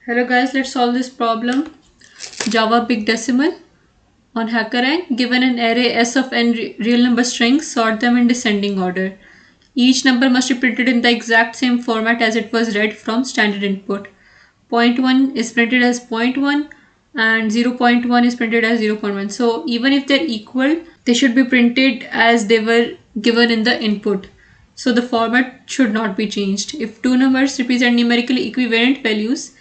Hello guys, let's solve this problem. Java BigDecimal on HackerRank. Given an array S of n real number strings, sort them in descending order. Each number must be printed in the exact same format as it was read from standard input. Point 1 is printed as point 1 and 0.1 is printed as 0.1. So even if they're equal, they should be printed as they were given in the input. So the format should not be changed. If two numbers represent numerically equivalent values,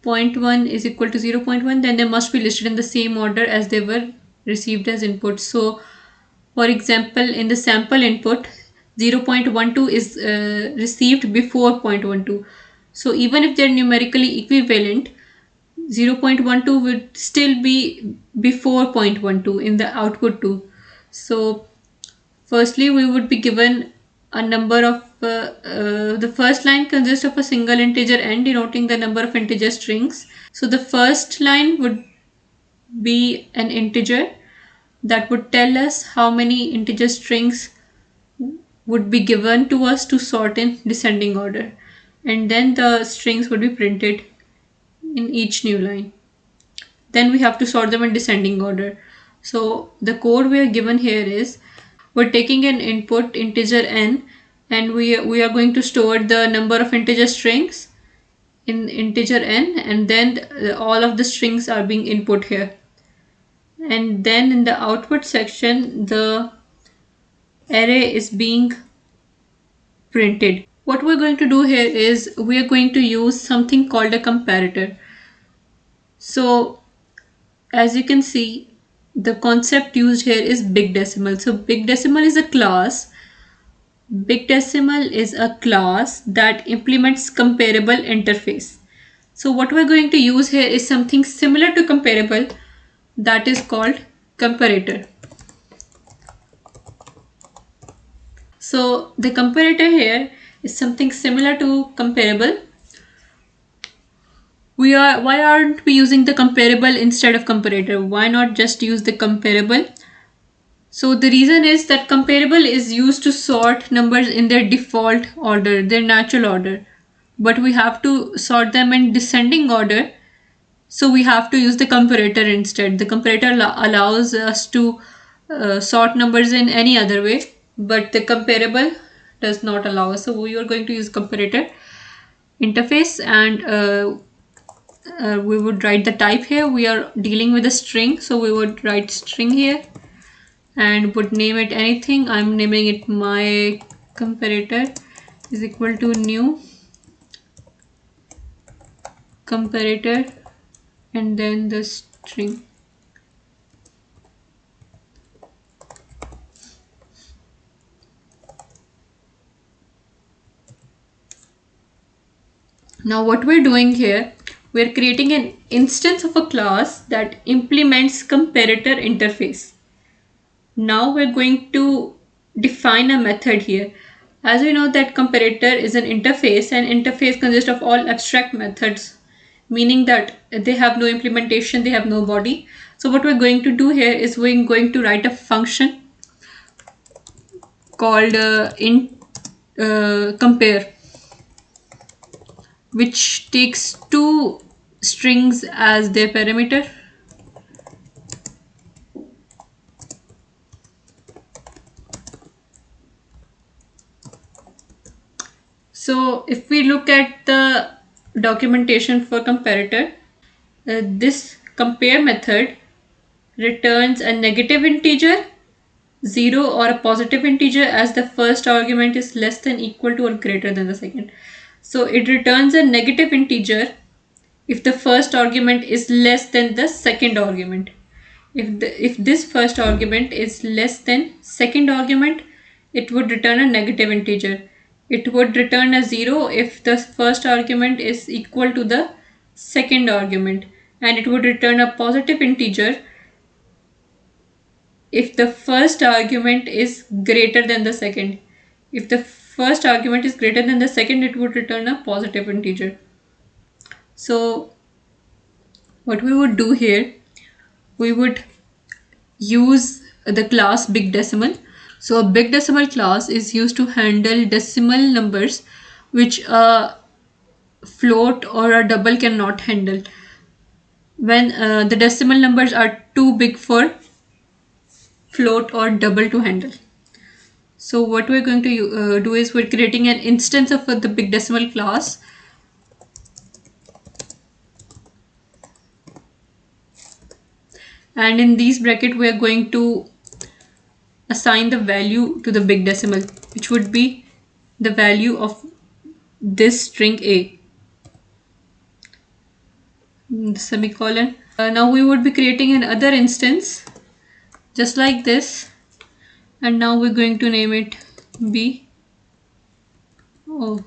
0.1 is equal to 0.1, then they must be listed in the same order as they were received as input. So for example, in the sample input, 0.12 is received before 0.12. So even if they're numerically equivalent, 0.12 would still be before 0.12 in the output too. So firstly, we would be given a number of the first line consists of a single integer n denoting the number of integer strings. So the first line would be an integer that would tell us how many integer strings would be given to us to sort in descending order, and then the strings would be printed in each new line. Then we have to sort them in descending order. So the code we are given here is we're taking an input integer n, and we are going to store the number of integer strings in integer n, and then all of the strings are being input here. And then in the output section, the array is being printed. What we're going to do here is we are going to use something called a comparator. So as you can see, the concept used here is BigDecimal. So BigDecimal is a class. BigDecimal is a class that implements comparable interface. So what we're going to use here is something similar to comparable, that is called comparator. So the comparator here is something similar to comparable. Why aren't we using the comparable instead of comparator? Why not just use the comparable? So the reason is that comparable is used to sort numbers in their default order, their natural order. But we have to sort them in descending order. So we have to use the comparator instead. The comparator allows us to sort numbers in any other way, but the comparable does not allow us. So we are going to use comparator interface, and we would write the type here. We are dealing with a string, so we would write string here and would name it anything. I'm naming it my comparator is equal to new comparator and then the string. Now what we're doing here, we're creating an instance of a class that implements comparator interface. Now we're going to define a method here. As we know that comparator is an interface, and interface consists of all abstract methods, meaning that they have no implementation, they have no body. So what we're going to do here is we're going to write a function called compare, which takes two strings as their parameter. So if we look at the documentation for comparator, this compare method returns a negative integer, 0, or a positive integer as the first argument is less than, equal to, or greater than the second. So it returns a negative integer if the first argument is less than the second argument. If this first argument is less than second argument, it would return a negative integer. It would return a 0 if the first argument is equal to the second argument, and it would return a positive integer if the first argument is greater than the second. If the first argument is greater than the second, it would return a positive integer. So what we would do here, we would use the class BigDecimal. So a BigDecimal class is used to handle decimal numbers which float or a double cannot handle, when the decimal numbers are too big for float or double to handle. So what we're going to do is we're creating an instance of the big decimal class, and in these bracket we are going to assign the value to the big decimal, which would be the value of this string a, semicolon. Now we would be creating another instance just like this, and now we're going to name it b. Oh,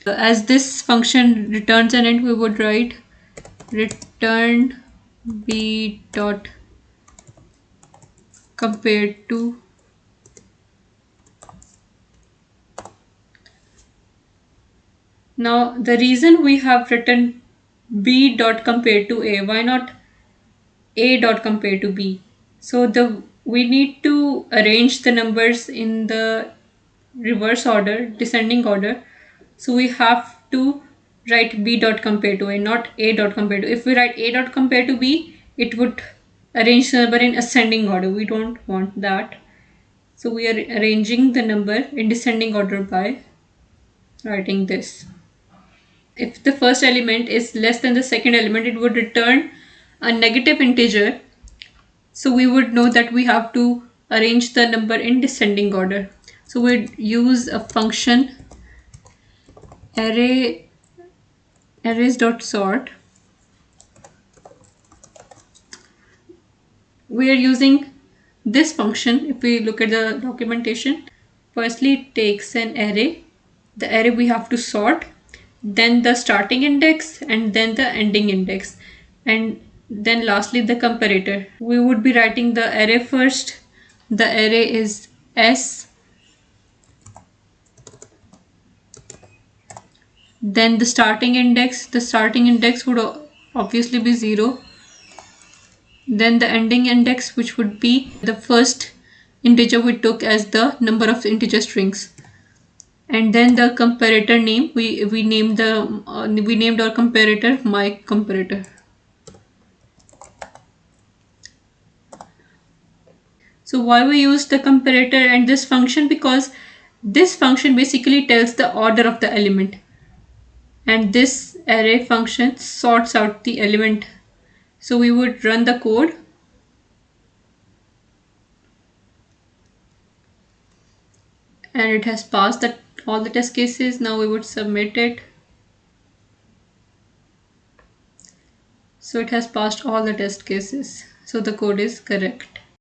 as this function returns an int, we would write return b dot compared to. Now the reason we have written b dot compared to a, why not a dot compared to b? So we need to arrange the numbers in the reverse order, descending order. So we have to write b dot compared to a, not a dot compared to. If we write a dot compared to b, it would arrange the number in ascending order. We don't want that. So we are arranging the number in descending order by writing this. If the first element is less than the second element, it would return a negative integer. So we would know that we have to arrange the number in descending order. So we'd use a function arrays.sort. We are using this function. If we look at the documentation, firstly it takes an array. The array we have to sort, then the starting index, and then the ending index, and then lastly the comparator. We would be writing the array first. The array is S, then the starting index. The starting index would obviously be 0. Then the ending index, which would be the first integer we took as the number of integer strings. And then the comparator name, we named our comparator my comparator. So why we use the comparator and this function? Because this function basically tells the order of the element, and this array function sorts out the element. So we would run the code, and it has passed all the test cases. Now we would submit it. So it has passed all the test cases. So the code is correct.